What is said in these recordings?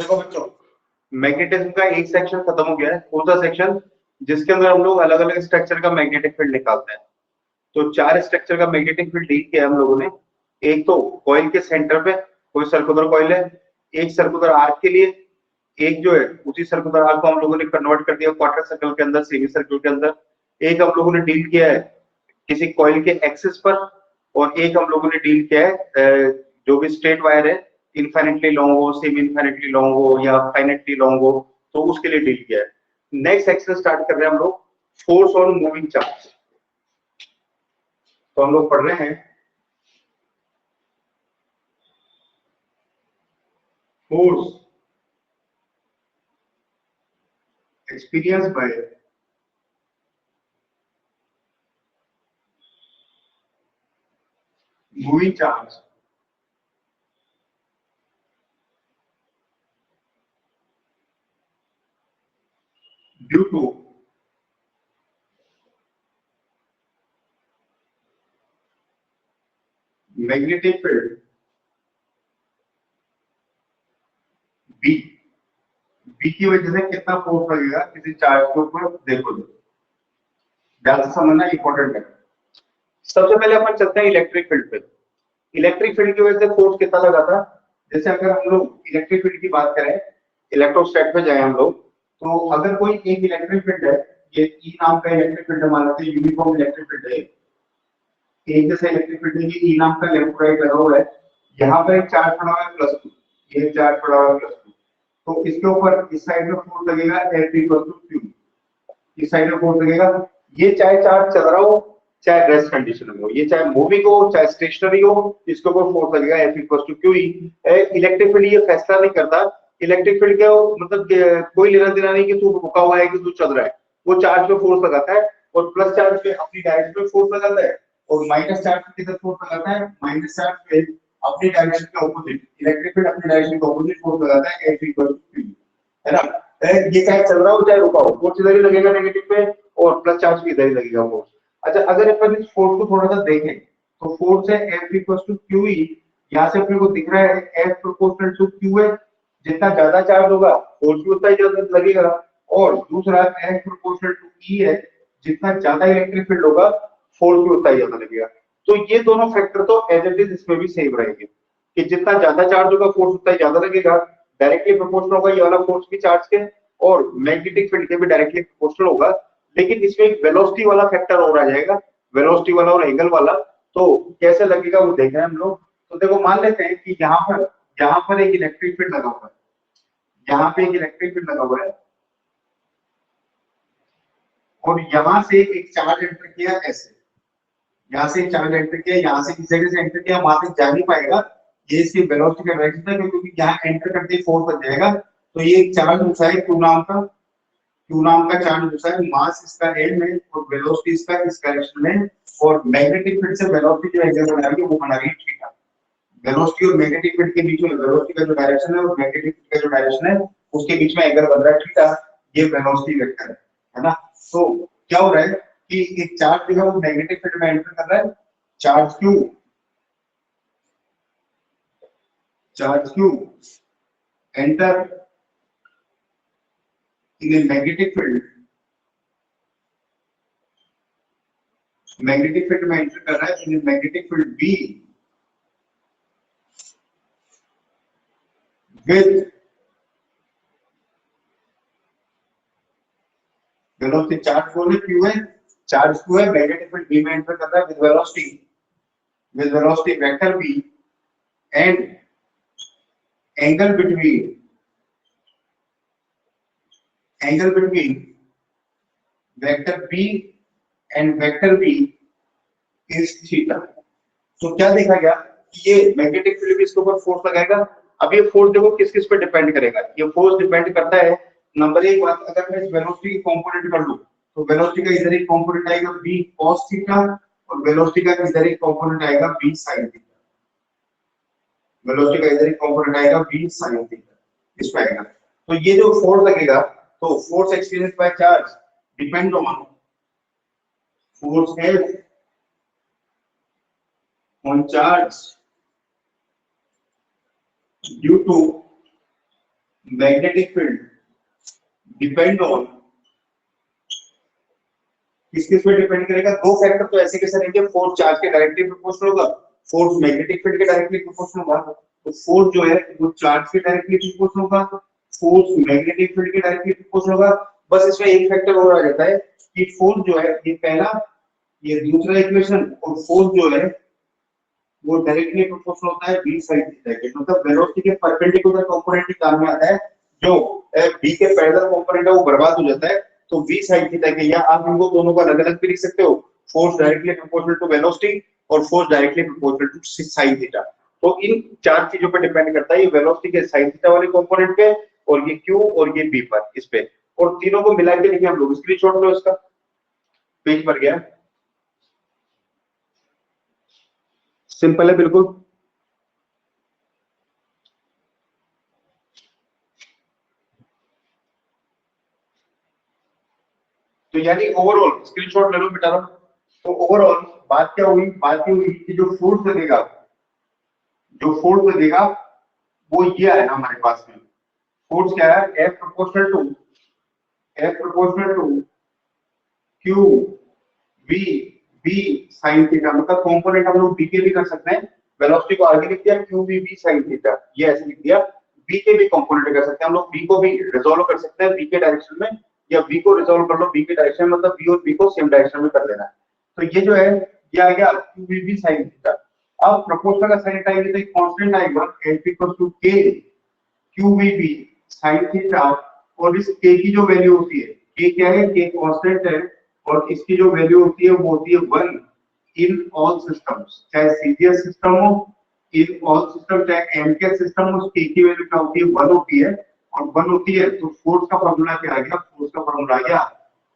देखो बच्चों, मैग्नेटिज्म का एक सेक्शन खत्म हो गया है। कौन सा सेक्शन? जिसके अंदर हम लोग अलग अलग स्ट्रक्चर का मैग्नेटिक फील्ड निकालते हैं। तो 4 स्ट्रक्चर का मैग्नेटिक फील्ड डील किया हम लोगों ने। एक तो कॉइल के सेंटर पे कोई सर्कुलर कॉइल है, एक सर्कुलर आर्क के लिए, एक जो है उसी सर्कुलर आर्क को हम लोगों ने कन्वर्ट कर दिया क्वार्टर सर्कल के अंदर, सेमी सर्कल के अंदर। एक हम लोगों ने डील किया है किसी कॉइल के एक्सिस पर, और एक हम लोगों ने डील किया है जो भी स्ट्रेट वायर है, इनफाइनेटली लॉन्ग हो, सेमी इनफाइनेटली लॉन्ग हो या फाइनेटली लॉन्ग हो, तो उसके लिए डील किया है। नेक्स्ट सेक्शन स्टार्ट कर रहे हैं हम लोग, फोर्स ऑन मूविंग चार्ज। तो हम लोग पढ़ रहे हैं force experienced by moving charge due to magnetic field B। B की वजह से कितना फोर्स लगेगा किसी चार्ज के ऊपर, देखो ध्यान से समझना इंपॉर्टेंट है। सबसे पहले अपन चलते हैं इलेक्ट्रिक फील्ड पे। इलेक्ट्रिक फील्ड की वजह से फोर्स कितना लगा था? जैसे अगर हम लोग इलेक्ट्रिक फील्ड की बात करें, इलेक्ट्रोस्टैट पे जाए हम लोग, तो अगर कोई एक इलेक्ट्रिक फील्ड है, ये ई नाम का इलेक्ट्रिक फील्ड मान लेते हैं, यूनिफॉर्म इलेक्ट्रिक फील्ड है, एक जैसा इलेक्ट्रिक फील्ड है, ई नाम का लेफ्ट राइट लगा हुआ है, यहाँ पर एक चार्ज पड़ा हुआ है +2, ये चार्ज पड़ा हुआ है +2, तो इसके ऊपर इस साइड में फोर्स लगेगा F = Q। इस साइड में फोर्स लगेगा, ये चाहे चार्ज चल रहा हो चाहे रेस्ट कंडीशन में हो, ये चाहे मूविंग हो चाहे स्टेशनरी हो, इसके ऊपर फोर्स लगेगा F = QE। इलेक्ट्रिक फील्ड ये फैसला नहीं करता, इलेक्ट्रिक फील्ड का मतलब कोई लेना देना नहीं कि तू रुका हुआ है कि तू चल रहा है, वो चार्ज पे फोर्स लगाता है और प्लस चार्ज पे अपनी डायरेक्शन में फोर्स लगाता है, और माइनस चार्ज पे किधर फोर्स लगाता है, माइनस चार्ज पे अपनी डायरेक्शन के ऑपोजिट, इलेक्ट्रिक फील्ड अपनी डायरेक्शन के ऑपोजिट फोर्स लगाता है F = QE, है ना। ये चाहे चल रहा हो चाहे रुका हो, फोर्स इधर ही लगेगा नेगेटिव पे, और प्लस चार्ज भी इधर ही लगेगा फोर्स। अच्छा, अगर अपन इस फोर्स को थोड़ा सा देखें तो फोर्स है F = QE, यहाँ से अपने को दिख रहा है F = Q है, जितना ज्यादा चार्ज होगा फोर्स भी उतना ही ज्यादा लगेगा, और दूसरा F = E है, जितना ज्यादा इलेक्ट्रिक फील्ड होगा फोर्स भी उतना ही ज्यादा लगेगा। तो ये दोनों फैक्टर तो एज इट इज इसमें भी सेम रहेंगे कि जितना ज्यादा चार्ज होगा फोर्स उतना ही ज्यादा लगेगा, डायरेक्टली प्रोपोर्शनल होगा ये वाला फोर्स भी चार्ज के, और मैग्नेटिक फील्ड के भी डायरेक्टली प्रोपोर्शनल होगा। लेकिन इसमें एक वेलोसिटी वाला फैक्टर और आ जाएगा, वेलोसिटी वाला और एंगल वाला, तो कैसे लगेगा वो देख रहे हैं हम लोग। तो देखो मान लेते हैं कि यहाँ पर एक इलेक्ट्रिक फील्ड लगा हुआ है, यहाँ पे एक इलेक्ट्रिक फील्ड लगा हुआ है, और यहाँ से एक चार्ज एंटर किया ऐसे, यहाँ से चार्ज एंटर किया, यहाँ से इस जगह से एंटर किया, वहां तक जा नहीं पाएगा, ये इसकी वेलोसिटी का डायरेक्शन है, क्योंकि यहाँ एंटर करते ही फोर्स बन जाएगा। तो ये एक चार्ज घुसा है Q नाम का चार्ज घुसा है, मास इसका एल में और वेलोसिटी इसका इस डायरेक्शन में, और मैग्नेटिक फील्ड से वेलोसिटी जो एंगल बना रही है वो बना रही है थीटा। वेलोसिटी और मैग्नेटिक फील्ड के बीच में वेलोसिटी का जो डायरेक्शन है और मैग्नेटिक फील्ड का जो डायरेक्शन है उसके बीच में एंगल बन रहा है थीटा, ये वेलोसिटी वेक्टर है ना। तो क्या हो रहा है कि एक चार्ज जो है वो मैग्नेटिक फील्ड में एंटर कर रहा है, charge Q enter in a magnetic field, magnetic field में एंटर कर रहा है in magnetic field B with velocity, charge बोले Q है, चार्ज Q है, मैग्नेटिक फील्ड B में एंटर कर रहा है with velocity vector B and angle between vector B and vector B is theta. तो क्या देखा गया कि ये मैग्नेटिक फील्ड भी इसके ऊपर फोर्स लगाएगा। अब ये फोर्स देखो किस किस पे डिपेंड करेगा, ये फोर्स डिपेंड करता है नंबर एक बात, अगर मैं इस वेलोसिटी की कंपोनेंट कर लूं तो वेलोसिटी का इधर एक कंपोनेंट आएगा b cos थीटा, और वेलोसिटी का इधर एक कंपोनेंट आएगा b sin थीटा, वेलोसिटी का इधर एक कंपोनेंट आएगा b sin थीटा, इस पे आएगा। तो ये जो फोर्स लगेगा, तो force experience by charge depend on force F on charge due to magnetic field depend on, किस पे डिपेंड करेगा? दो फैक्टर तो ऐसे कैसे रहेंगे, फोर्स चार्ज के डायरेक्टली प्रोपोर्शनल होगा, फोर्स मैग्नेटिक फील्ड के डायरेक्टली प्रोपोर्शनल होगा। तो फोर्स जो है वो चार्ज के डायरेक्टली प्रोपोर्शनल होगा, फोर्स मैग्नेटिक फील्ड के डायरेक्टली प्रोपोर्शनल होगा। बस इसमें एक फैक्टर और आ जाता है कि फोर्स जो है ये पहला, ये दूसरा इक्वेशन, और फोर्स जो है वो डायरेक्टली प्रोपोर्शनल होता है v sin थीटा के, मतलब वेलोसिटी के परपेंडिकुलर कंपोनेंट ही काम में आता है, जो v के पैरेलल कंपोनेंट है वो बर्बाद हो जाता है। तो v sin थीटा के, या आप इनको दोनों को अलग-अलग भी लिख सकते हो, force directly proportional to velocity और force directly proportional to sin theta. तो इन चार चीजों पर डिपेंड करता है, ये वेलोसिटी के sin थीटा वाले कंपोनेंट पे, और ये q और ये v पर, इस पे, और तीनों को मिला के लिखे हम लोग। स्क्रीनशॉट लो इसका, पेज पर गया, सिंपल है बिल्कुल। तो यानी ओवरऑल स्क्रीनशॉट ले लो बेटा। तो ओवरऑल बात क्या हुई? बात ये हुई कि जो फोर्स लगेगा, जो फोर्स लगेगा वो ये है ना हमारे पास में। फोर्स क्या है? F proportional to Q V V sin theta, मतलब कंपोनेंट हम लोग V के भी कर सकते हैं, वेलोसिटी को आगे लिख दिया Q V V sin theta, ये ऐसे लिख दिया। V के भी कंपोनेंट कर सकते हैं हम लोग, V को भी रिजॉल्व कर सकते हैं V के डायरेक्शन में, या V को रिजॉल्व कर लो V के डायरेक्शन में, मतलब V और V को सेम डायरेक्शन में कर लेना है। तो ये जो है ये आ गया Q V V sin theta. अब प्रोपोर्शनल का साइन आएगा तो एक कांस्टेंट आएगा F equal to K Q V V sin theta, और इस K की जो वैल्यू होती है, K क्या है? K कांस्टेंट है, और इसकी जो वैल्यू होती है वो होती है 1 इन ऑल सिस्टम्स, चाहे सीजीएस सिस्टम हो, इन ऑल सिस्टम, चाहे एमके सिस्टम हो, K की वैल्यू क्या होती है? 1 होती है, और 1 होती है तो फोर्स का फार्मूला क्या आ गया? फोर्स का फार्मूला आ गया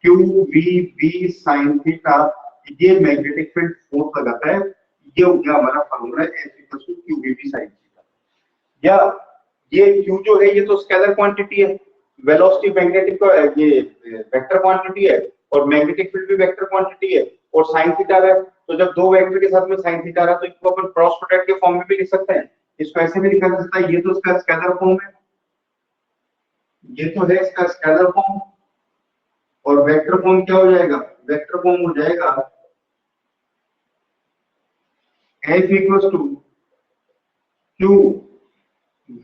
Q V V sin theta. ये मैग्नेटिक फील्ड फोर्स लगाता है, ये हो गया हमारा formula F equal to Q V V sin theta. या ये Q जो है ये तो स्केलर क्वांटिटी है, वेलोसिटी मैग्नेटिक का ये वेक्टर क्वांटिटी है, और मैग्नेटिक फील्ड भी वेक्टर क्वांटिटी है, और sin थीटा है। तो जब दो वेक्टर के साथ में sin थीटा रहा तो इसको अपन क्रॉस प्रोडक्ट के फॉर्म में भी लिख सकते हैं, इसको ऐसे भी लिखा जा सकता है, ये तो इसका स्केलर फॉर्म है, ये तो है इसका स्केलर फॉर्म, और वेक्टर फॉर्म क्या हो जाएगा? वेक्टर फॉर्म हो जाएगा F equal to Q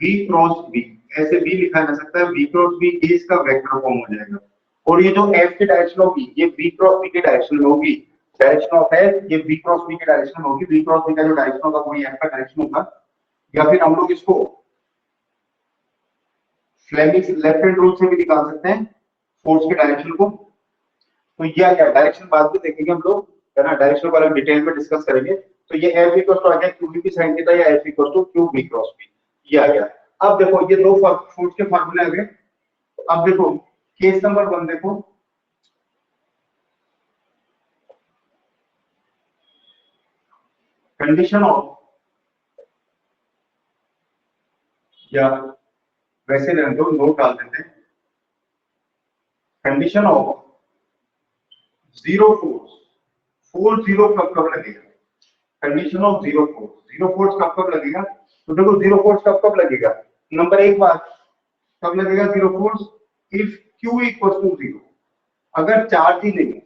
V cross V, ऐसे भी लिखा जा सकता है, V क्रॉस V ये इसका वेक्टर फॉर्म हो जाएगा। और ये जो F की डायरेक्शन होगी ये V क्रॉस V की डायरेक्शन में होगी, डायरेक्शन ऑफ F ये V क्रॉस V की डायरेक्शन में होगी, V क्रॉस V का जो डायरेक्शन होगा वो F का डायरेक्शन होगा। या फिर हम लोग इसको फ्लेमिंग लेफ्ट हैंड रूल से भी निकाल सकते हैं फोर्स के डायरेक्शन को। तो ये क्या डायरेक्शन बाद में देखेंगे हम लोग, है ना, डायरेक्शन को अलग डिटेल में डिस्कस करेंगे। तो ये F इक्वल टू आ गया Q V sin थीटा, या F equal to Q V cross V, ये आ गया। अब देखो ये दो फोर्स के फार्मूले आ गए। अब देखो केस नंबर 1 देखो, कंडीशन ऑफ, या वैसे रहने दो, नोट डाल देते हैं, condition of zero force, force zero कब कब लगेगा? कंडीशन ऑफ जीरो फोर्स कब कब लगेगा? तो देखो जीरो फोर्स कब कब लगेगा? नंबर एक बात, कब लगेगा zero force? If Q equal to 0, अगर चार्ज ही नहीं,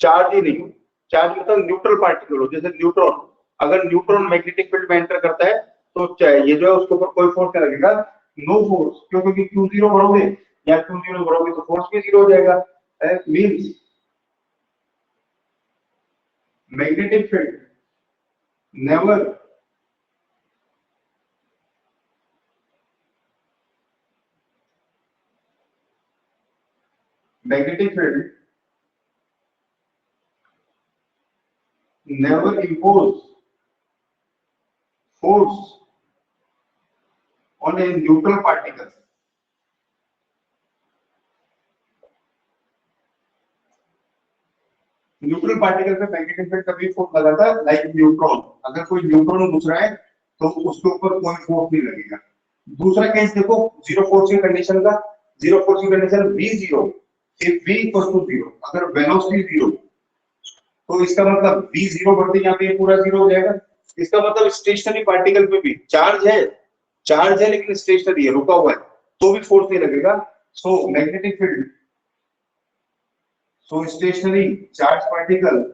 चार्ज ही नहीं, चार्ज मतलब न्यूट्रल पार्टिकल हो, जैसे न्यूट्रॉन, अगर न्यूट्रॉन मैग्नेटिक फील्ड में एंटर करता है तो ये जो है उसके ऊपर कोई फोर्स नहीं लगेगा, नो फोर्स, क्योंकि Q 0 भरोगे या Q 0 भरोगे तो फोर्स भी 0 हो जाएगा। Means magnetic field never magnetic field never impose force on a neutral particle, neutral particle पे मैग्नेटिक फील्ड कभी फोर्स लगाता है लाइक न्यूट्रॉन, अगर कोई न्यूट्रॉन घुस रहा है तो उसके ऊपर कोई फोर्स नहीं लगेगा। दूसरा केस देखो जीरो फोर्स की कंडीशन का, जीरो फोर्स की condition v 0, if v equal to 0, अगर वेलोसिटी 0, तो इसका मतलब v 0 बढ़ते यहाँ पे पूरा 0 हो जाएगा। इसका मतलब स्टेशनरी पार्टिकल पे भी चार्ज है, चार्ज है लेकिन स्टेशनरी है, रुका हुआ है, तो भी फोर्स नहीं लगेगा। So magnetic field, so stationary charge particle,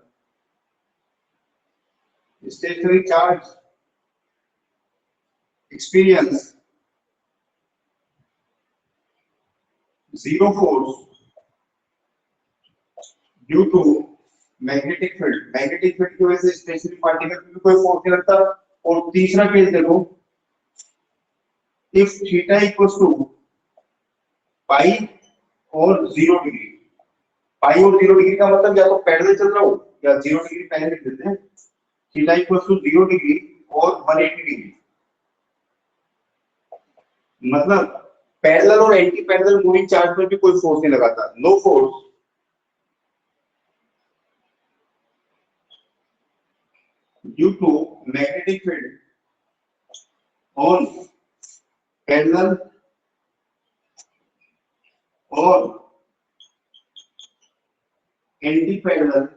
stationary charge experience zero force due to magnetic field। Magnetic field की वजह से स्टेशनरी पार्टिकल में कोई फोर्स नहीं लगता। और तीसरा केस देखो, इफ थीटा इक्वल्स टू पाई और 0 डिग्री। पाई और 0 डिग्री का मतलब या तो पैरेलल चल रहा हो या 0 डिग्री पहले लिख देते हैं। थीटा इक्वल्स टू 0 डिग्री और 180 डिग्री, मतलब पैरेलल और एंटी पैरेलल मूविंग चार्ज में भी कोई फोर्स नहीं लगाता। No force due to magnetic field on parallel और anti parallel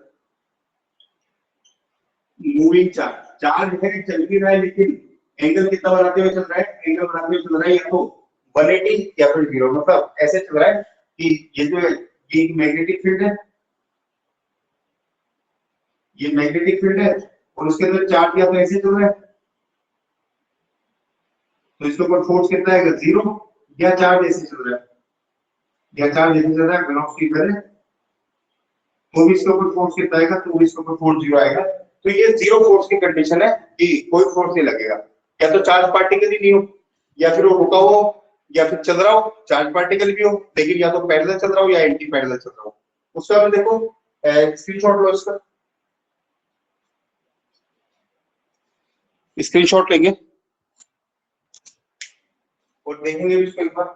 moving charge. Charge है चल भी रहा है, लेकिन एंगल कितना बनाते हुए चल रहा है? एंगल बनाते हुए चल रहा है या तो 180 या फिर 0। मतलब ऐसे चल रहा है कि ये जो है ये मैग्नेटिक फील्ड है, ये मैग्नेटिक फील्ड है और उसके अंदर चार्ज या तो ऐसे चल रहा है, तो इसके ऊपर फोर्स कितना आएगा? 0। या चार्ज ऐसे चल रहा है, या चार्ज ऐसे चल रहा है वेलोसिटी पर है, तो भी इसके ऊपर फोर्स कितना आएगा? तो भी इसके ऊपर फोर्स 0 आएगा। तो ये 0 फोर्स की कंडीशन है कि कोई फोर्स नहीं लगेगा। या तो चार्ज पार्टिकल ही नहीं हो, या फिर वो रुका हो, या फिर चल रहा हो चार्ज पार्टिकल भी हो, लेकिन या तो पैरेलल चल रहा हो या एंटी पैरेलल चल रहा हो। उसका हम देखो स्क्रीनशॉट लो, इसका स्क्रीनशॉट लेंगे और देखेंगे भी इसको एक बार।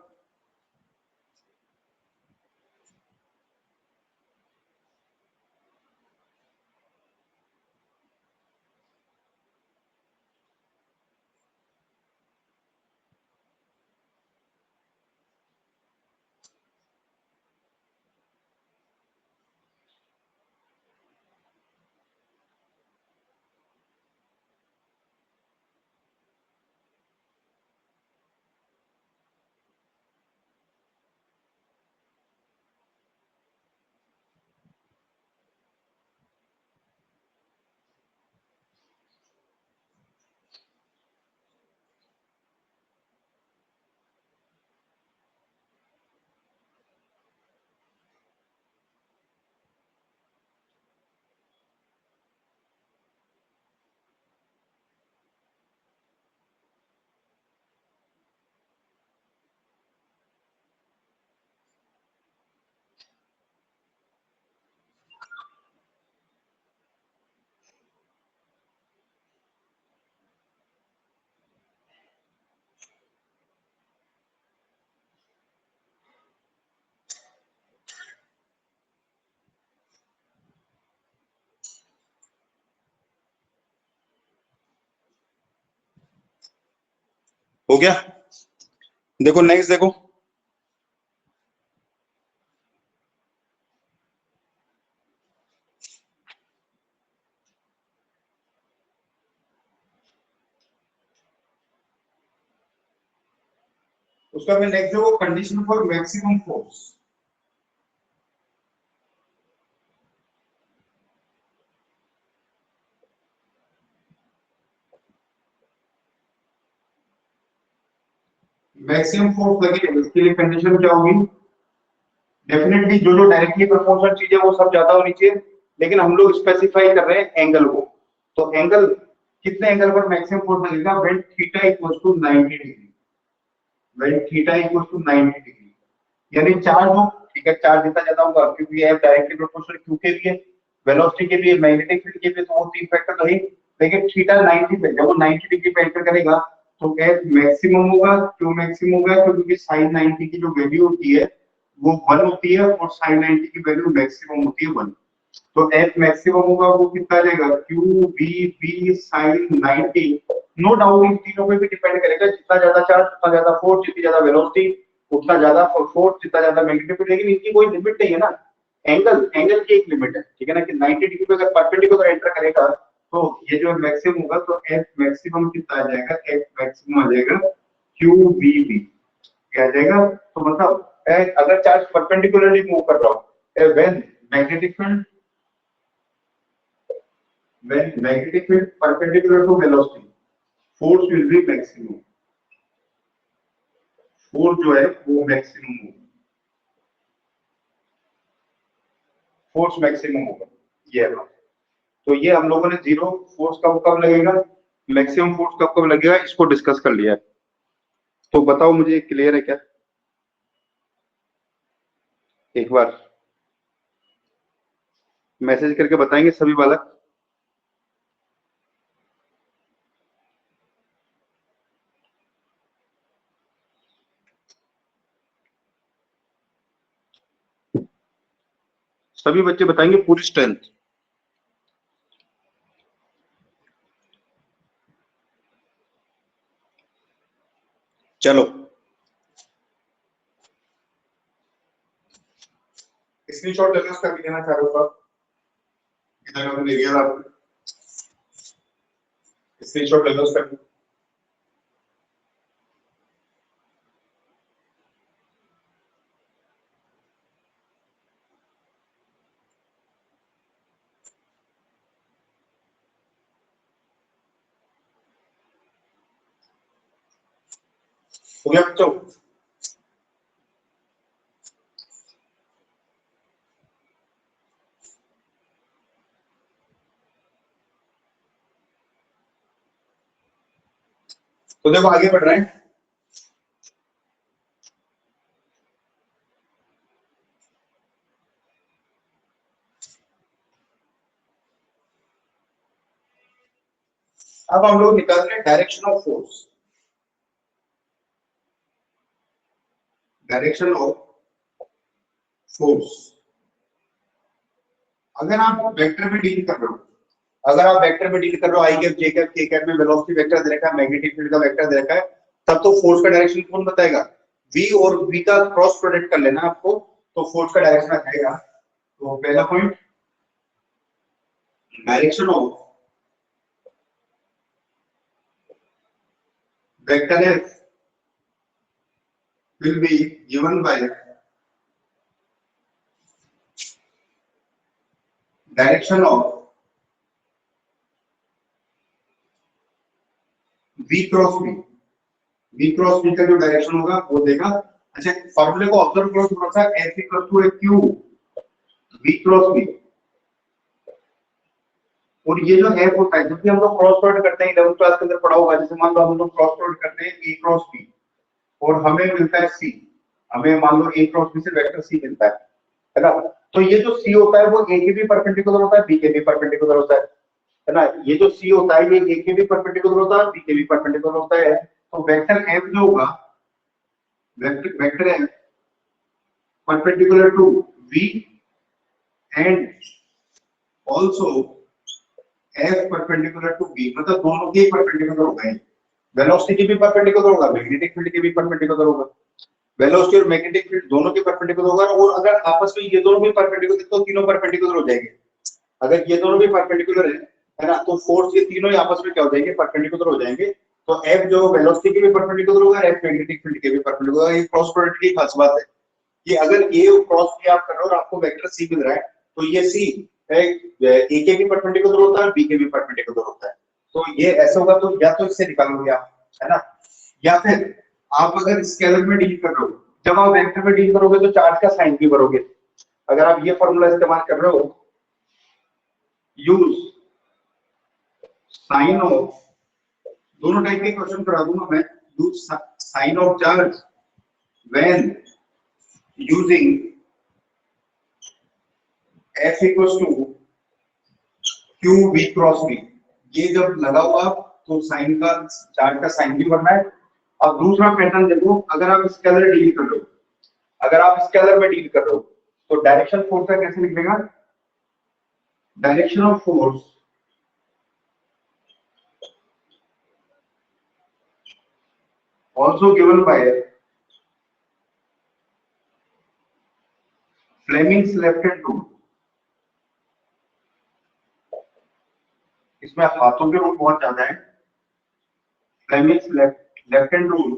हो गया? देखो नेक्स्ट देखो, उसका मैं नेक्स्ट देखो, condition for maximum force. Maximum force लगे इसके लिए कंडीशन क्या होगी? डेफिनेटली जो जो डायरेक्टली प्रोपोर्शनल चीज है वो सब ज्यादा होनी चाहिए, लेकिन हम लोग स्पेसिफाई कर रहे हैं एंगल को। तो एंगल, कितने एंगल पर मैक्सिमम फोर्स लगेगा? When theta equals to 90 degree. When theta equals to 90 degree, यानी चार्ज हो, ठीक है, चार्ज जितना ज्यादा होगा क्योंकि ये डायरेक्टली प्रोपोर्शनल क्यू के लिए, वेलोसिटी के लिए, मैग्नेटिक फील्ड के लिए, तो वो तीन फैक्टर तो है। लेकिन थीटा 90 पे, जब वो 90 डिग्री पे एंटर करेगा तो एफ मैक्सिमम होगा। क्यों मैक्सिमम होगा? क्योंकि sin 90 की जो वैल्यू होती है वो 1 होती है और sin 90 की वैल्यू मैक्सिमम होती है 1। तो एफ मैक्सिमम होगा वो कितना आ जाएगा? Q v b sin 90। No doubt इन तीनों पे भी डिपेंड करेगा, जितना ज्यादा चार्ज उतना ज्यादा फोर्स, जितनी ज्यादा वेलोसिटी उतना ज्यादा फोर्स, जितना ज्यादा मैग्नेटिक फील्ड। लेकिन इनकी कोई लिमिट नहीं है ना, एंगल की एक लिमिट है, ठीक है ना, कि 90 डिग्री पे अगर परपेंडिकुलर एंटर करेगा तो ये जो मैक्सिमम होगा, तो एफ मैक्सिमम कितना आ जाएगा? एफ मैक्सिमम आ जाएगा क्यू वी बी। क्या आ जाएगा? तो मतलब अगर चार्ज परपेंडिकुलरली मूव कर रहा हो, when magnetic field perpendicular to velocity, force will be maximum. Force जो है वो मैक्सिमम होगा, फोर्स मैक्सिमम होगा, ये है। तो ये हम लोगों ने जीरो फोर्स कब लगेगा, मैक्सिमम फोर्स कब लगेगा, इसको डिस्कस कर लिया है। तो बताओ मुझे, क्लियर है क्या? एक बार मैसेज करके बताएंगे सभी बालक। सभी बच्चे बताएंगे पूरी स्ट्रेंथ। चलो स्क्रीनशॉट लेना, उसका भी देना चारों का, इधर का ले लिया आपने, स्क्रीनशॉट ले लो उसका। हो गया बच्चों? तो देखो आगे बढ़ रहे हैं। अब हम लोग निकाल रहे हैं direction of force, direction of force. अगर आप वेक्टर में डील कर रहे हो, अगर आप वेक्टर में डील कर रहे हो, आई कैप जे कैप के कैप में वेलोसिटी वेक्टर दे रखा है, मैग्नेटिक फील्ड का वेक्टर दे रखा है, तब तो फोर्स का डायरेक्शन कौन बताएगा? v और v का क्रॉस प्रोडक्ट कर लेना आपको, तो फोर्स का डायरेक्शन आ जाएगा। तो पहला point, direction of vector f will be given by direction of v cross v। v cross v का जो डायरेक्शन होगा वो देगा। अच्छा, फॉर्मूले को ऑब्जर्व करो थोड़ा सा, f equal to q v cross v। और ये जो f होता है, जब भी हम लोग क्रॉस प्रोडक्ट करते हैं, 11th क्लास के अंदर पढ़ा होगा, जैसे मान लो हम लोग क्रॉस प्रोडक्ट करते हैं a क्रॉस b और हमें मिलता है c, हमें मान लो a क्रॉस b से वेक्टर c मिलता है ना? तो ये जो c होता है वो a के भी परपेंडिकुलर होता है, b के भी परपेंडिकुलर होता है ना? ये जो c होता है ये a के भी परपेंडिकुलर होता है, b के भी परपेंडिकुलर होता है। तो वेक्टर f जो होगा, vector f perpendicular to v and also f perpendicular to b, मतलब दोनों के परपेंडिकुलर होगा। वेलोसिटी के भी परपेंडिकुलर होगा, मैग्नेटिक फील्ड के भी परपेंडिकुलर होगा, वेलोसिटी और मैग्नेटिक फील्ड दोनों के परपेंडिकुलर होगा। और अगर आपस में ये दोनों भी परपेंडिकुलर, तो तीनों परपेंडिकुलर हो जाएंगे। अगर ये दोनों भी परपेंडिकुलर है ना, तो फोर्स ये तीनों ही आपस में क्या हो जाएंगे, परपेंडिकुलर हो जाएंगे। तो F जो वेलोसिटी के भी परपेंडिकुलर होगा, F मैग्नेटिक फील्ड के भी परपेंडिकुलर होगा। ये क्रॉस प्रोडक्ट की खास बात है कि अगर A क्रॉस B आप कर रहे हो और आपको वेक्टर C मिल रहा है, तो ये C A के भी परपेंडिकुलर होता है, B के भी परपेंडिकुलर होता है। तो ये ऐसा होगा, तो या तो इससे निकालोगे आप, है ना? या फिर आप अगर स्केलर में डील कर रहे हो, जब आप वेक्टर में डील करोगे तो चार्ज का साइन भी भरोगे। अगर आप ये फॉर्मूला इस्तेमाल कर रहे हो, यूज साइन ऑफ, दोनों टाइप के क्वेश्चन करा दूंगा मैं, use sign of charge when using F equals to Q V cross V। ये जब लगा हुआ तो साइन का, चार्ज का साइन भी भरना है। अब दूसरा पैटर्न देखो, अगर आप स्केलर डील कर रहे हो, अगर आप स्केलर में डील कर रहे हो, तो डायरेक्शन फोर्स का कैसे लिखेगा? Direction of force also given by Fleming's left hand rule। इसमें हाथों के रूल बहुत ज्यादा है। Fleming's left hand rule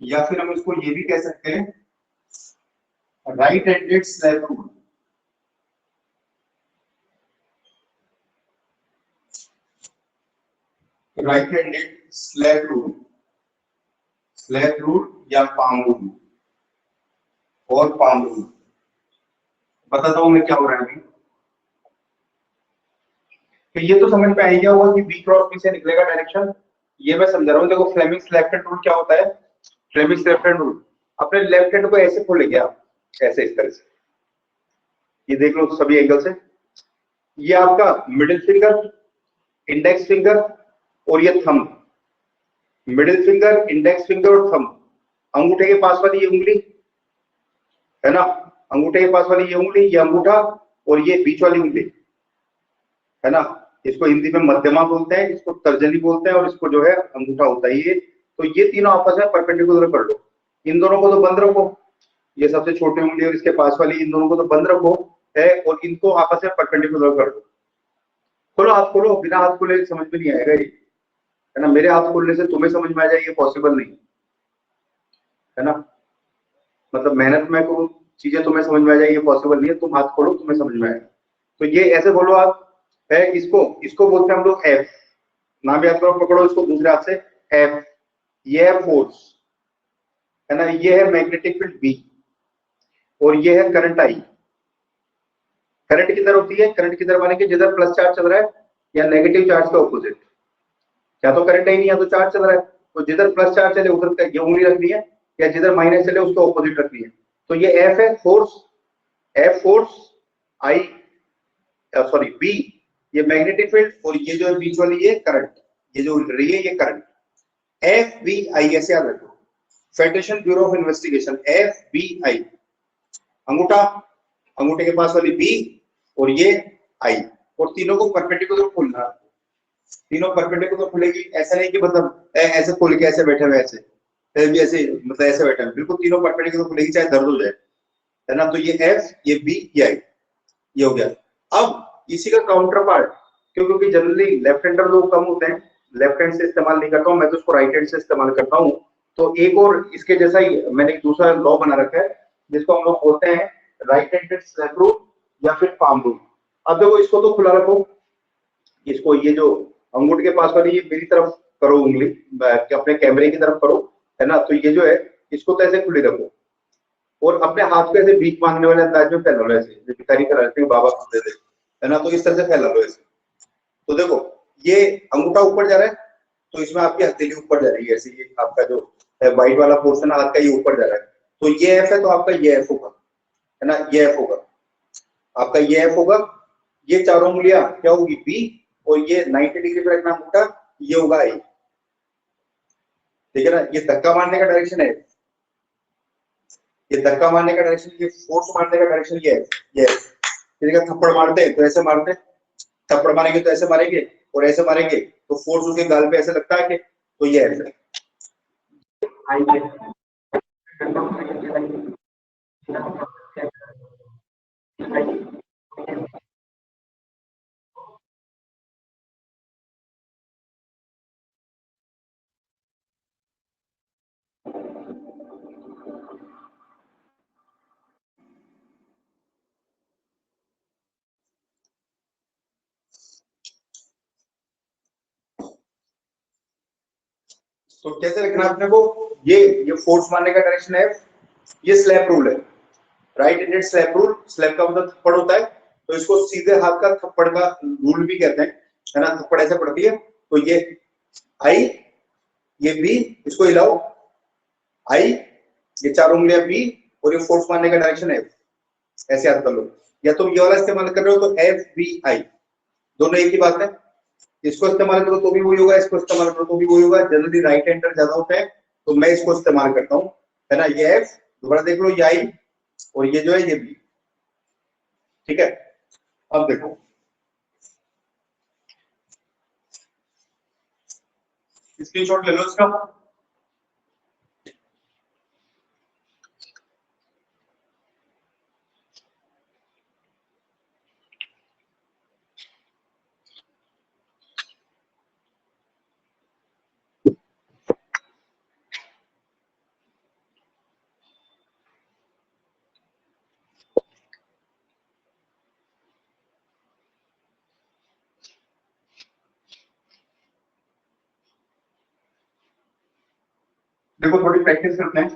या फिर हम इसको ये भी कह सकते हैं right handed slab rule. Right handed slab rule, slab rule या पाम रूल और पाम रूल। बताता हूं मैं क्या हो रहा है अभी। तो ये तो समझ में आ गया होगा कि बी क्रॉस बी से निकलेगा डायरेक्शन, ये मैं समझा रहा हूँ। देखो फ्लेमिंग्स लेफ्ट हैंड रूल क्या होता है, फ्लेमिंग्स लेफ्ट हैंड रूल, अपने लेफ्ट हैंड को ऐसे खोलेंगे आप, ऐसे इस तरह से, ये देख लो सभी एंगल से। ये आपका मिडिल फिंगर, इंडेक्स फिंगर और ये thumb, middle finger, index finger और थंब, अंगूठे के पास वाली ये उंगली है ना, अंगूठे के पास वाली ये उंगली, ये अंगूठा और ये बीच वाली उंगली है ना, इसको हिंदी में मध्यमा बोलते हैं, इसको तर्जनी बोलते हैं और इसको जो है अंगूठा होता है ये। तो ये तीनों आपस में परपेंडिकुलर कर लो, इन दोनों को तो बंद रखो, ये सबसे छोटी उंगली और इसके पास वाली, इन दोनों को तो बंद रखो है और इनको आपस में परपेंडिकुलर कर दो। खोलो हाथ, खोलो, बिना हाथ खोले समझ में नहीं आएगा ये, है ना। मेरे हाथ खोलने से तुम्हें समझ में आ जाए ये पॉसिबल नहीं है ना, मतलब मेहनत में करूं चीजें तुम्हें समझ में आ जाए ये पॉसिबल नहीं है। तुम हाथ खोलो तुम्हें समझ में आएगा। तो ये ऐसे बोलो आप, है इसको, इसको बोलते हैं हम लोग एफ, नाम याद करो, पकड़ो इसको दूसरे हाथ से, एफ, ये है फोर्स है ना, ये है मैग्नेटिक फील्ड बी और ये है करंट आई। करंट किधर होती है, करंट किधर माने कि जिधर प्लस चार्ज चल रहा है या नेगेटिव चार्ज का ऑपोजिट, या तो करंट है ही नहीं या तो चार्ज चल रहा है। तो जिधर प्लस चार्ज चले उधर ये उंगली रखनी है, या जिधर माइनस चले उसको ऑपोजिट रखनी है। तो ये एफ है force, f force, I sorry b ये मैग्नेटिक फील्ड और ये जो है बीच वाली ये करंट, ये जो उड़ रही है ये करंट, एफ बी आई ऐसे याद रखो। Federation Bureau of Investigation, F B I, अंगूठा, अंगूठे के पास वाली बी और ये आई, और तीनों को परपेंडिकुलर खोलना, तीनों परपेंडिकुलर खुलेगी। ऐसा नहीं कि मतलब ऐसे खोल के ऐसे बैठे हुए, ऐसे भी ऐसे मतलब ऐसे बैठे हुए, बिल्कुल तीनों परपेंडिकुलर खुलेगी चाहे दर्द हो जाए, है ना। तो ये एफ, ये बी, ये आई, ये हो गया। अब इसी का काउंटर पार्ट, क्योंकि जनरली लेफ्ट हैंडर लोग कम होते हैं, लेफ्ट हैंड से इस्तेमाल नहीं करता हूं मैं, तो उसको राइट हैंड से इस्तेमाल करता हूं। तो एक और इसके जैसा ही मैंने एक दूसरा लॉ बना रखा है जिसको हम लोग बोलते हैं राइट हैंडेड स्लैप रूल या फिर पाम रूल। अब देखो इसको तो खुला रखो, इसको ये जो अंगूठे के पास वाली ये मेरी तरफ करो उंगली, अपने कैमरे की तरफ करो, है ना। तो ये जो है इसको तो ऐसे खुली रखो और अपने हाथ पे ऐसे भीख मांगने वाले अंदाज में फैला लो, ऐसे भिखारी करा लेते हैं बाबा खुद दे दे, है ना। तो इस तरह से फैला लो ऐसे। तो देखो ये अंगूठा ऊपर जा रहा है तो इसमें आपकी हथेली ऊपर जा रही है, ऐसे ये आपका जो व्हाइट वाला पोर्शन हाथ का ये ऊपर जा रहा है। तो ये एफ है तो आपका ये एफ होगा, है ना, ये एफ होगा, आपका ये एफ होगा। ये चारों उंगलियां क्या होगी बी और ये 90 डिग्री पे रखना अंगूठा, ये होगा आई, ठीक है ना। ये धक्का मारने का डायरेक्शन है, ये धक्का मारने का डायरेक्शन, ये फोर्स मारने का डायरेक्शन ये है, ये ठीक है। थप्पड़ मारते हैं तो ऐसे मारते हैं, थप्पड़ मारेंगे तो ऐसे मारेंगे और ऐसे मारेंगे तो फोर्स उसके गाल पे ऐसे लगता है कि, तो ये है तो कैसे लिखना अपने को, ये फोर्स मारने का डायरेक्शन है, ये स्लैप रूल है, right handed slap rule. Slap का मतलब थप्पड़ होता है, तो इसको सीधे हाथ का थप्पड़ का रूल भी कहते हैं, है ना। थप्पड़ ऐसे पड़ती है तो ये आई, ये बी, इसको हिलाओ आई, ये चार उंगलियां बी और ये फोर्स मारने का डायरेक्शन है, ऐसे याद कर लो। या तुम ये वाला इस्तेमाल कर रहे हो तो एफ बी आई, दोनों एक ही बात है। इसको इस्तेमाल करो तो भी वही होगा, इसको इस्तेमाल करो तो भी वही होगा। जनरली राइट हैंडर ज्यादा होते हैं तो मैं इसको इस्तेमाल करता हूँ, है ना। ये एफ, दोबारा देख लो, ये आई और ये जो है ये बी, ठीक है। अब देखो स्क्रीनशॉट ले लो इसका। देखो थोड़ी प्रैक्टिस करते हैं।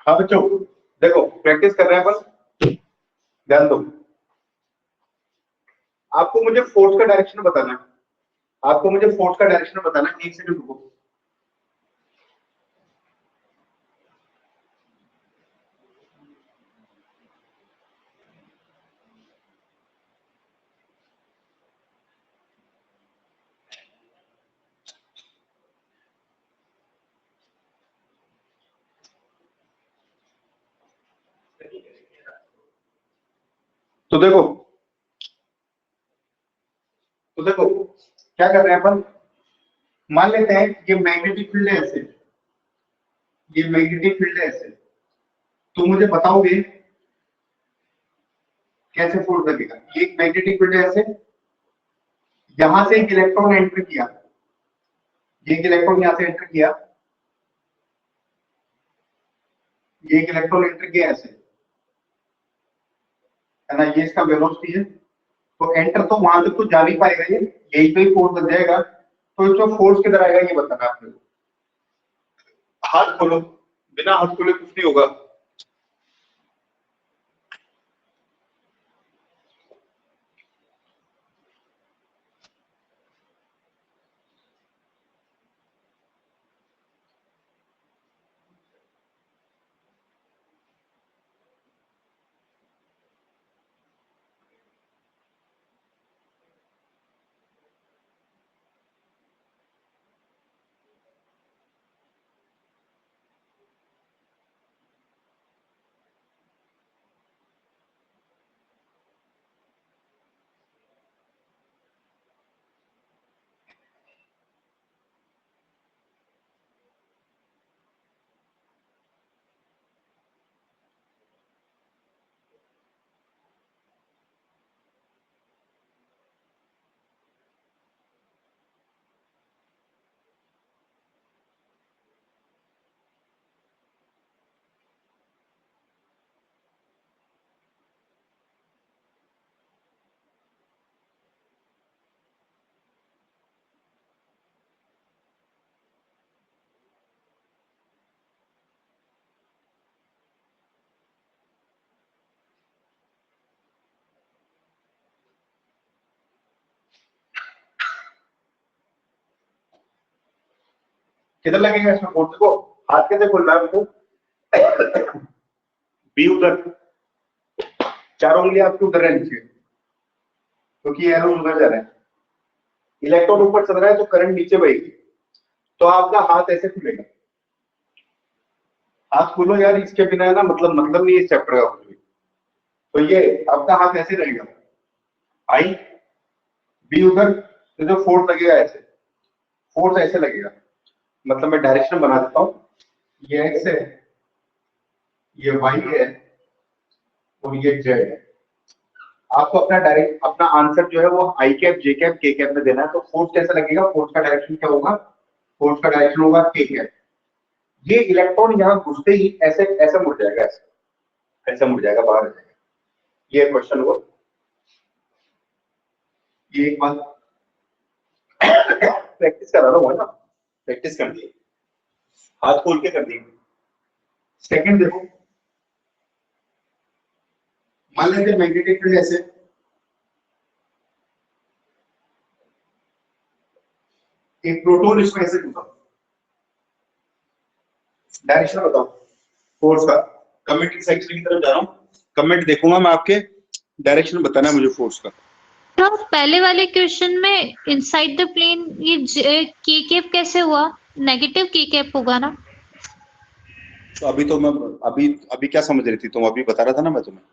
हाँ बच्चों, देखो प्रैक्टिस कर रहे हैं अपन, ध्यान दो। आपको मुझे फोर्स का डायरेक्शन बताना है, आपको मुझे फोर्स का डायरेक्शन बताना है। एक सेकंड रुको। तो देखो क्या कर रहे हैं अपन, मान लेते हैं ये मैग्नेटिक फील्ड है ऐसे, ये मैग्नेटिक फील्ड है ऐसे, तो मुझे बताओगे कैसे फोर्स लगेगा। ये एक मैग्नेटिक फील्ड है ऐसे, यहां से एक इलेक्ट्रॉन एंटर किया, ये एक इलेक्ट्रॉन यहां से एंटर किया, ये एक इलेक्ट्रॉन एंटर किया ऐसे, है ना, ये इसका वेलोसिटी है। तो एंटर तो वहां तक तो जा नहीं पाएगा, ये यही पे ही फोर्स लग जाएगा। तो इसमें फोर्स किधर आएगा ये बताना आपने। हाथ खोलो, बिना हाथ खोले कुछ नहीं होगा। किधर लगेगा इसमें फोर्स को, हाथ कैसे खोलना है हमको। बी उधर, चारों उंगलियां आपकी उधर रहनी चाहिए, क्योंकि ये एरो उधर जा रहा है। इलेक्ट्रॉन ऊपर चल रहा है तो करंट नीचे बहेगी। तो आपका हाथ ऐसे खुलेगा, हाथ खोलो यार, इसके बिना है ना मतलब नहीं है इस चैप्टर का कुछ भी। तो ये आपका हाथ ऐसे रहेगा, आई बी उधर, तो जो फोर्स लगेगा ऐसे, फोर्स ऐसे लगेगा। मतलब मैं डायरेक्शन बना देता हूं, ये एक्स है, ये वाई है, और ये जेड है। आपको अपना डायरेक्ट अपना आंसर जो है वो आई कैप जे कैप के कैप में देना है। तो फोर्स कैसा लगेगा, फोर्स का डायरेक्शन क्या होगा, फोर्स का डायरेक्शन होगा के कैप। ये इलेक्ट्रॉन यहाँ घुसते ही ऐसे ऐसे मुड़ जाएगा, ऐसे ऐसे मुड़ जाएगा, बाहर आ जाएगा। ये क्वेश्चन हुआ, ये एक बात प्रैक्टिस करा रहा हूँ ना, प्रैक्टिस कर दी, हाथ खोल के कर दी। सेकंड देखो, मान लेते मैग्नेटिक फील्ड ऐसे, एक प्रोटॉन इसमें ऐसे घुसा, डायरेक्शन बताओ फोर्स का। कमेंट सेक्शन की तरफ जा रहा हूँ, कमेंट देखूंगा मैं, आपके डायरेक्शन बताना है मुझे फोर्स का। तो पहले वाले क्वेश्चन में इनसाइड द प्लेन ये के कैप कैसे हुआ, नेगेटिव के कैप होगा ना। तो अभी तो मैं अभी क्या समझ रही थी तुम, अभी बता रहा था ना मैं तुम्हें।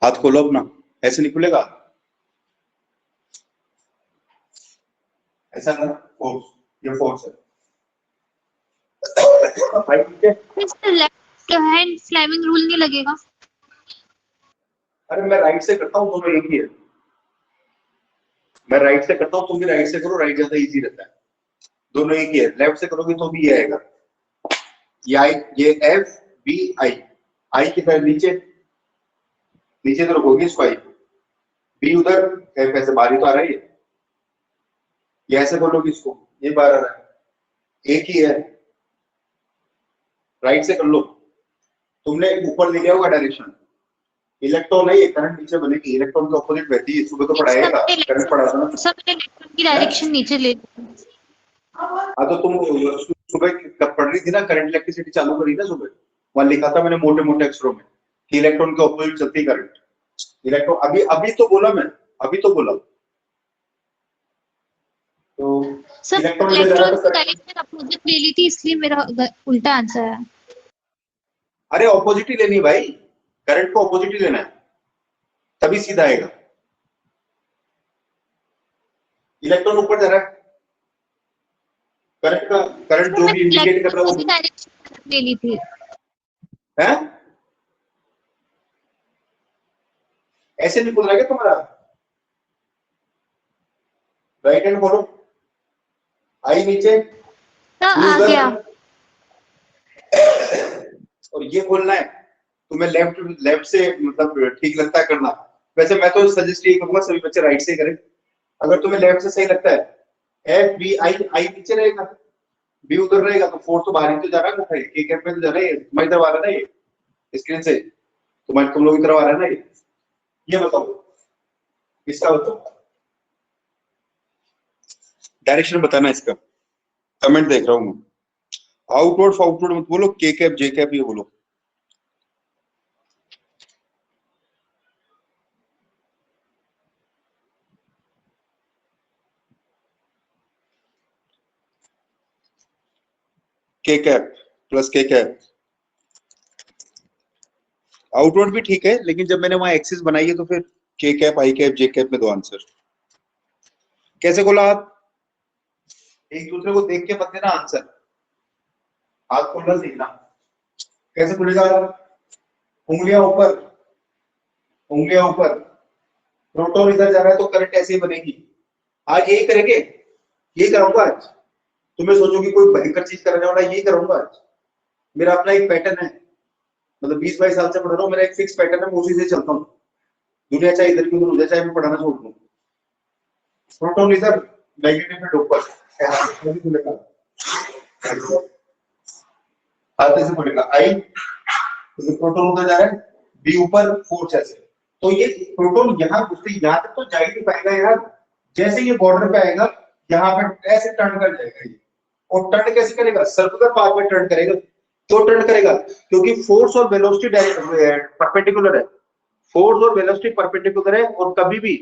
हाथ खोलो अपना, ऐसे नहीं खुलेगा, ऐसा ना, फोर्स, ये फोर्स है भाई, ठीक है। इसमें लेफ्ट हैंड फ्लेमिंग रूल नहीं लगेगा? अरे मैं राइट से करता हूँ, दोनों एक ही है। मैं राइट से करता हूँ, तुम भी राइट से करो, राइट ज्यादा इजी रहता है। दोनों एक ही है, लेफ्ट से करोगे तो भी ये आएगा। ये एफ बी आई, आई किधर, नीचे, नीचे तो रखोगे इसको, आई बी उधर, एफ ऐसे बाहर ही तो आ रहा है ये ऐसे बोलोगे इसको, ये बाहर आ रहा है, एक ही है। राइट से कर लो। तुमने ऊपर ले लिया होगा डायरेक्शन, इलेक्ट्रॉन है ये, करंट नीचे बनेगी, इलेक्ट्रॉन के ऑपोजिट बहती है, सुबह तो पढ़ाएगा, करंट पढ़ा था ना। सब इलेक्ट्रॉन की डायरेक्शन नीचे ले। हाँ तो तुम सुबह पढ़ रही थी ना, करंट इलेक्ट्रिसिटी चालू करी ना सुबह, वहां लिखा था मैंने मोटे मोटे अक्षरों में कि इलेक्ट्रॉन के ऑपोजिट चलती करंट। इलेक्ट्रॉन अभी अभी तो बोला मैं, अभी तो बोला। तो सर इलेक्ट्रॉन इलेक्ट्रॉन की डायरेक्शन अपोजिट ले ली थी, इसलिए मेरा उल्टा आंसर है। अरे ऑपोजिट ही लेनी भाई, करंट को ऑपोजिट ही लेना है, तभी सीधा आएगा। इलेक्ट्रॉन ऊपर जा रहा है, करंट जो भी इंडिकेट कर रहा है वो डायरेक्शन ले ली थी। है, ऐसे नहीं खुद रहा तुम्हारा, राइट हैंड खोलो, आई नीचे, आ गया। और ये बोलना है तुम्हें लेफ्ट, लेफ्ट से मतलब ठीक लगता है करना। वैसे मैं तो सजेस्ट ये करूंगा सभी बच्चे राइट से करें, अगर तुम्हें लेफ्ट से सही लगता है। एफ बी आई, आई नीचे रहेगा, बी उधर रहेगा, तो फोर तो बाहर ही तो जा रहा है, के कैप में तो जा रहा है, तुम्हारी तरफ आ रहा है ना ये स्क्रीन से, तुम लोग की तरफ आ रहा है ना ये बताओ इसका, बताओ डायरेक्शन बताना इसका, कमेंट देख रहा हूं मैं। आउटवर्ड फाउटवर्ड मत बोलो, के कैप जे कैप ये बोलो। के कैप प्लस के कैप, आउटवर्ड भी ठीक है, लेकिन जब मैंने वहां एक्सिस बनाई है तो फिर के कैप आई कैप जे कैप में दो आंसर। कैसे खोला हाथ, एक दूसरे को देख के मत देना आंसर, हाथ खोलना सीखना। कैसे खुलेगा, उंगलियां ऊपर, उंगलियां ऊपर, प्रोटॉन इधर जा रहा है तो करंट ऐसे ही बनेगी। आज यही करेंगे, यही करूंगा आज, तुम्हें सोचोगे कोई भयंकर चीज करने वाला, यही करूंगा आज। मेरा अपना एक पैटर्न है, मतलब 20-22 साल से पढ़ रहा हूँ, मेरा एक फिक्स पैटर्न है, मैं उसी से चलता हूँ। दुनिया चाहे इधर की उधर हो जाए, चाहे मैं पढ़ाना छोड़ दूं, प्रोटॉन इधर, नेगेटिव फील्ड ऊपर, ऐसे खुलेगा, हाथ ऐसे खुलेगा, आई तो प्रोटॉन उधर जा रहा है, बी ऊपर, फोर्स ऐसे, तो ये प्रोटॉन यहाँ घुसते, यहाँ तक तो जा ही नहीं पाएगा यार, जैसे ये बॉर्डर पे आएगा यहाँ पे ऐसे टर्न कर जाएगा ये, और टर्न कैसे करेगा, सर्कुलर पाथ में टर्न करेगा। क्यों टर्न करेगा, क्योंकि फोर्स और वेलोसिटी परपेंडिकुलर है, फोर्स और वेलोसिटी परपेंडिकुलर है, और कभी भी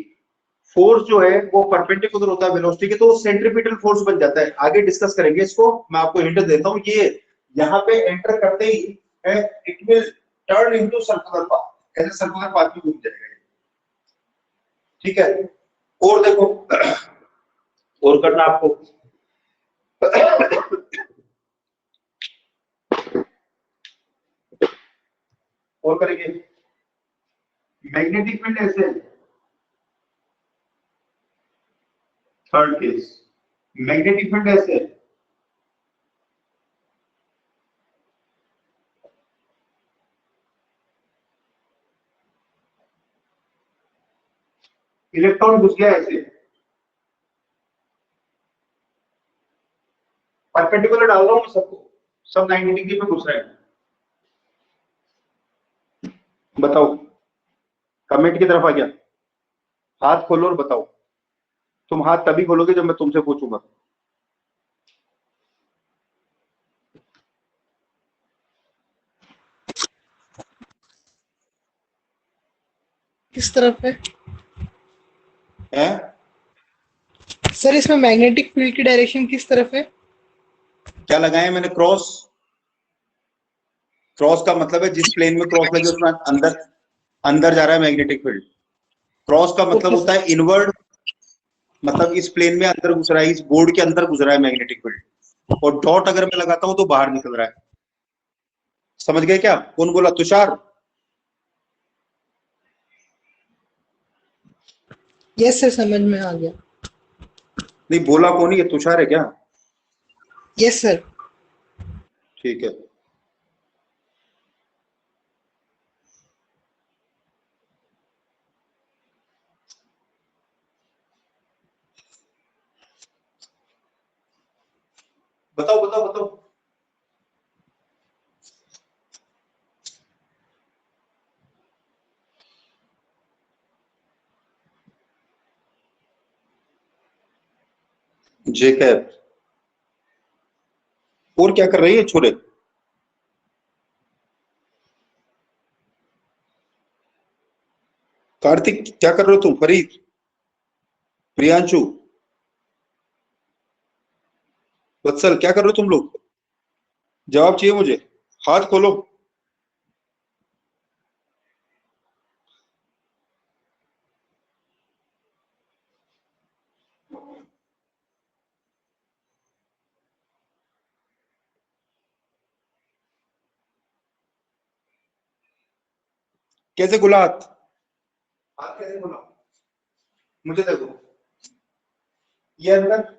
फोर्स जो है वो परपेंडिकुलर होता है वेलोसिटी के, तो सेंट्रीपिटल फोर्स बन जाता है। आगे डिस्कस करेंगे इसको, मैं आपको हिंट देता हूं, ये यहाँ पे एंटर करते ही it will turn into circular path, ऐसे सर्कुलर पाथ में घूम जाएगा, ठीक है। और देखो, और करना आपको, और करेंगे, मैग्नेटिक फील्ड ऐसे, थर्ड केस, मैग्नेटिक फील्ड ऐसे, इलेक्ट्रॉन घुस गया ऐसे, परपेंडिकुलर डाल रहा हूं सबको, सब 90 डिग्री पे घुस रहे हैं। बताओ, कमेंट की तरफ आ गया, हाथ खोलो और बताओ। तुम हाथ तभी खोलोगे जब मैं तुमसे पूछूंगा। किस तरफ है हैं? सर, इसमें मैग्नेटिक फील्ड की डायरेक्शन किस तरफ है? क्या लगाए मैंने, क्रॉस। क्रॉस का मतलब है जिस प्लेन में क्रॉस लगे उसमें अंदर अंदर जा रहा है मैग्नेटिक फील्ड। क्रॉस का मतलब होता है इनवर्ड, मतलब इस प्लेन में अंदर घुस रहा है, इस बोर्ड के अंदर घुस रहा है मैग्नेटिक फील्ड, और डॉट अगर मैं लगाता हूं तो बाहर निकल रहा है। समझ गए क्या? कौन बोला? तुषार? यस सर, समझ में आ गया। नहीं, बोला कौन? ये तुषार है क्या? Yes sir. ठीक है। बताओ बताओ बताओ। जे कैप। और क्या कर रही है छोरे? कार्तिक क्या कर रहे हो तुम? फरीद, प्रियांशु, वत्सल, क्या कर रहे हो तुम लोग? जवाब चाहिए मुझे, हाथ खोलो। कैसे खुला हाथ? हाथ कैसे खुला? मुझे देखो, ये अंदर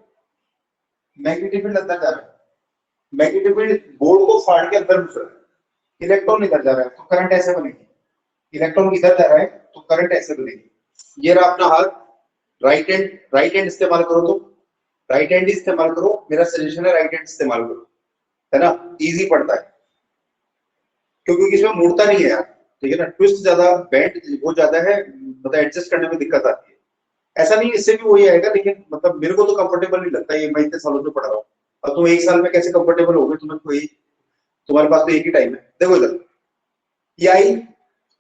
मैग्नेटिक फील्ड अंदर जा रहा है, मैग्नेटिक फील्ड बोर्ड को फाड़ के अंदर घुस रहा है, इलेक्ट्रॉन इधर जा रहा है, तो करंट ऐसे बनेगी। इलेक्ट्रॉन इधर जा रहा है तो करंट ऐसे बनेगी। ये रहा अपना हाथ, राइट हैंड इस्तेमाल करो, तो राइट हैंड इस्तेमाल करो, मेरा सजेशन है राइट हैंड इस्तेमाल करो, है ना? इजी पड़ता है क्योंकि इसमें मुड़ता नहीं है यार, ठीक है ना? ट्विस्ट ज्यादा, बेंड वो ज्यादा है, मतलब एडजस्ट करने में दिक्कत आती है। ऐसा नहीं, इससे भी वही आएगा, लेकिन मतलब मेरे को तो कंफर्टेबल नहीं लगता, ये मैं इतने सालों से पढ़ रहा हूँ। अब तुम एक साल में कैसे कंफर्टेबल हो गए? तुम्हें कोई, तुम्हारे पास तो एक ही टाइम है। देखो इधर, ये आई,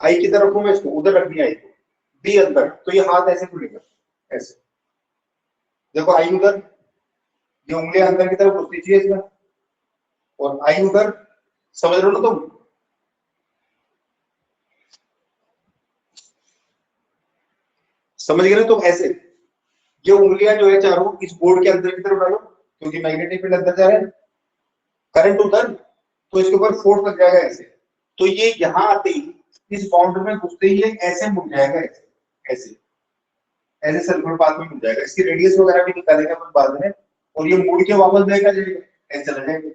आई किधर रखूं मैं इसको? उधर रखनी है आई को, बी अंदर, तो ये हाथ ऐसे खुलेगा, ऐसे। देखो आई उधर, ये उंगलियां अंदर की तरफ घुसनी चाहिए इसमें, और आई उधर। समझ रहे हो ना तुम? समझ गए ना तुम? ऐसे ये उंगलियां जो है चारों इस बोर्ड के अंदर की तरफ डालो, क्योंकि मैग्नेटिक फील्ड अंदर जा रहा है, करंट उधर, तो इसके ऊपर फोर्स लग जाएगा ऐसे। तो ये यहां आते ही, इस बाउंड्री में घुसते ही ये ऐसे मुड़ जाएगा, ऐसे ऐसे ऐसे सर्कुलर पाथ में मुड़ जाएगा। इसकी रेडियस वगैरह भी निकालेंगे अपन बाद में, और ये मुड़ के वापस जाएगा, ऐसे चला जाएगा,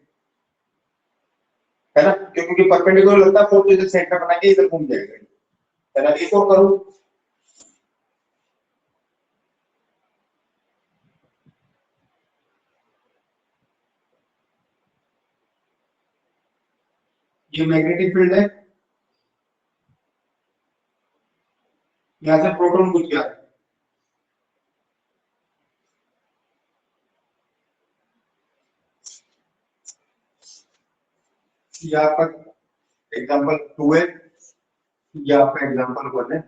है ना? क्योंकि परपेंडिकुलर लगता है, फोर्स इधर सेंटर बना के इधर घूम जाएगा, है ना? एक और करूं, ये मैग्नेटिक फील्ड है, यहां से प्रोटॉन घुस गया, ये आपका एग्जांपल 2 है, ये आपका एग्जांपल 1 है,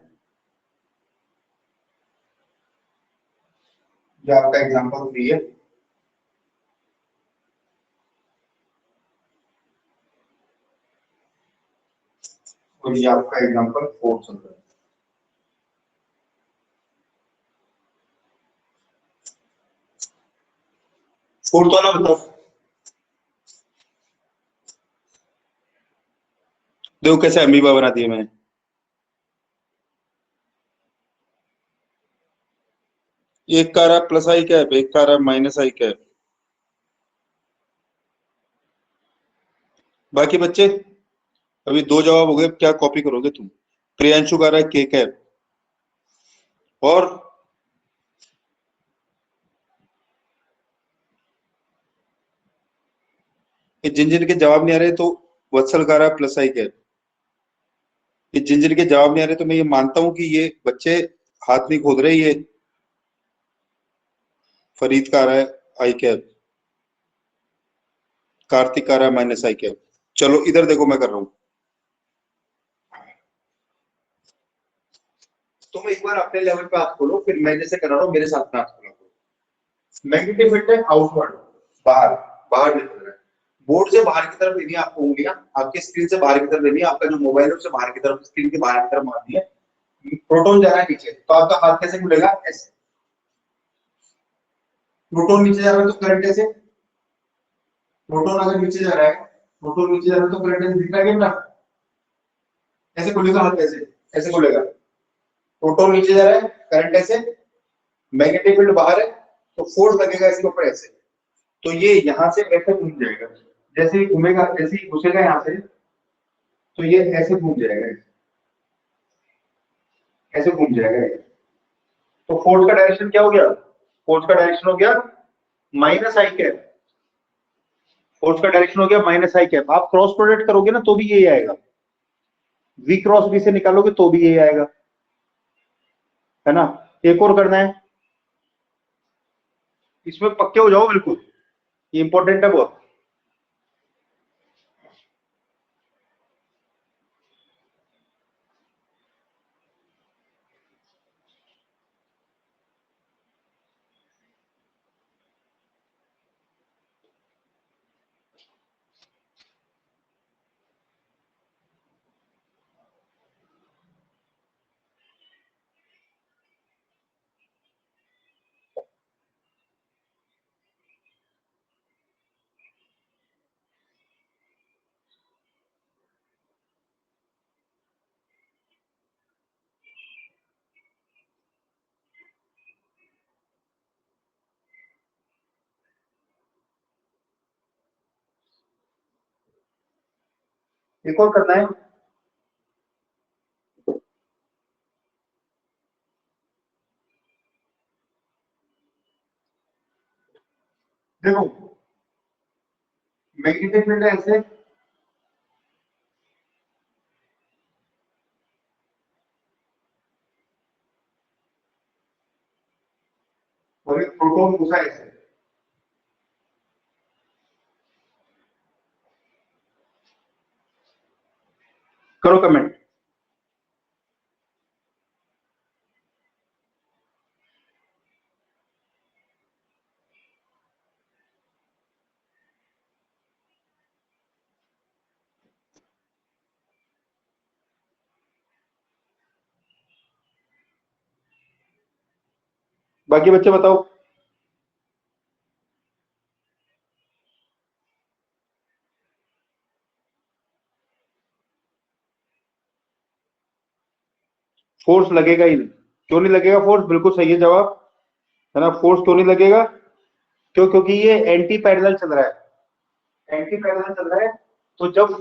ये आपका एग्जांपल 3 है, और ये आपका एग्जांपल 4 चल रहा है। फोर्थ वाला बताओ। देखो कैसे अमीबा बना दिए मैंने। एक का रहा प्लस आई कैप, एक का रहा माइनस आई कैप। बाकी बच्चे, अभी 2 जवाब हो गए, क्या कॉपी करोगे तुम? प्रियांशु का रहा है के कैप, और जिन जिन के जवाब नहीं आ रहे तो वत्सल का रहा है प्लस आई कैप। ये जिन जिन के जवाब नहीं आ रहे तो मैं ये मानता हूं कि ये बच्चे हाथ नहीं खोद रहे। ये फरीद का रहा है आई कैप, कार्तिक का रहा है माइनस आई कैप। चलो इधर देखो, मैं कर रहा हूं, तुम एक बार अपने लेवल पे हाथ खोलो, फिर मैं जैसे कर रहा हूं मेरे साथ में हाथ खोलो। मैग्नेटिक फील्ड है आउटवर्ड, बाहर, बाहर निकल रहा है। बोर्ड से बाहर की तरफ लेनी है आपको, उंगलियां आपके स्क्रीन से बाहर की तरफ लेनी है, आपका जो मोबाइल है उससे बाहर की तरफ, स्क्रीन के बाहर की तरफ मारनी है। प्रोटॉन जा रहा है नीचे, तो आपका हाथ कैसे खुलेगा? ऐसे। प्रोटॉन नीचे जा रहा है तो करंट ऐसे, प्रोटॉन अगर नीचे जा रहा है, प्रोटॉन नीचे जा रहा है तो करंट ऐसे दिख रहा है क्या? ऐसे खुलेगा हाथ, ऐसे ऐसे खुलेगा, प्रोटॉन नीचे जा रहा है, करंट ऐसे, मैग्नेटिक फील्ड बाहर है, तो फोर्स लगेगा इसके ऊपर ऐसे, तो ये यहां से ऐसे घूम जाएगा, जैसे ही घूमेगा, जैसे ही घुसेगा यहां से, तो ये ऐसे घूम जाएगा, ऐसे घूम जाएगा ये। तो फोर्स का डायरेक्शन क्या हो गया? फोर्स का डायरेक्शन हो गया माइनस आई कैप, फोर्स का डायरेक्शन हो गया माइनस आई कैप। आप क्रॉस प्रोडक्ट करोगे ना तो भी यही आएगा, v क्रॉस v से निकालोगे तो भी यही आएगा, है ना। एक और करना है, इसमें पक्के हो जाओ बिल्कुल, ये इंपॉर्टेंट है बहुत। एक और करना है, देखो मैग्नेटिक फील्ड है ऐसे, और एक प्रोटॉन घुसा है ऐसे, करो कमेंट। बाकी बच्चे बताओ। फोर्स लगेगा ही नहीं, क्यों नहीं लगेगा फोर्स? बिल्कुल सही है जवाब, है ना। फोर्स क्यों नहीं लगेगा? क्यों? क्योंकि ये एंटी पैरेलल चल रहा है, एंटी पैरेलल चल रहा है, तो जब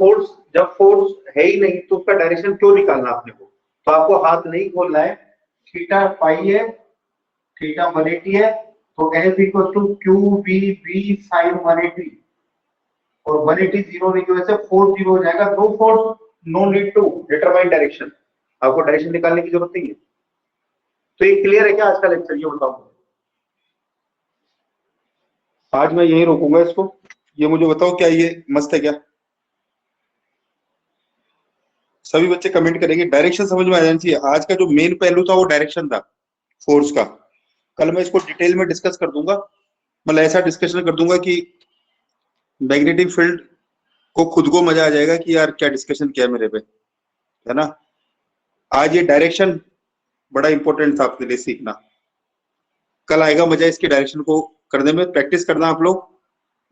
फोर्स है ही नहीं तो उसका डायरेक्शन क्यों निकालना आपने को? तो आपको हाथ नहीं खोलना है, थीटा पाई है, थीटा 180 है, तो s equal to q b b sine 180, और 180 जीरो होने की वजह से फोर्स जीरो हो जाएगा, no force no need to determine direction, आपको डायरेक्शन निकालने की जरूरत नहीं है। तो ये क्लियर है क्या आज का लेक्चर? ये बताओ, आज मैं यही रोकूंगा इसको, ये मुझे बताओ क्या ये मस्त है क्या? सभी बच्चे कमेंट करेंगे, डायरेक्शन समझ में आ जानी चाहिए। आज का जो मेन पहलू था वो डायरेक्शन था फोर्स का, कल मैं इसको डिटेल में डिस्कस कर दूंगा, मतलब ऐसा डिस्कशन कर दूंगा कि मैग्नेटिक फील्ड को खुद को मजा आ जाएगा कि यार क्या डिस्कशन किया मेरे पे, है ना। आज ये डायरेक्शन बड़ा इंपॉर्टेंट था आपके लिए सीखना, कल आएगा मजा इसके डायरेक्शन को करने में। प्रैक्टिस करना आप लोग,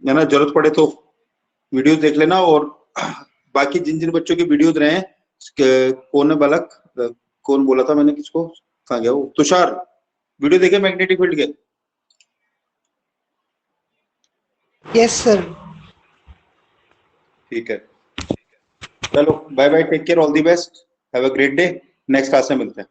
है ना, जरूरत पड़े तो वीडियोस देख लेना। और बाकी जिन जिन बच्चों के वीडियोस रहे हैं, कौन है बालक, कौन बोला था मैंने, किसको, कहाँ गया वो, तुषार, वीडियो देखे मैग्नेटिक फील्ड के? Yes sir. ठीक है, चलो bye bye, take care, all the best, have a great day, next class में मिलते हैं।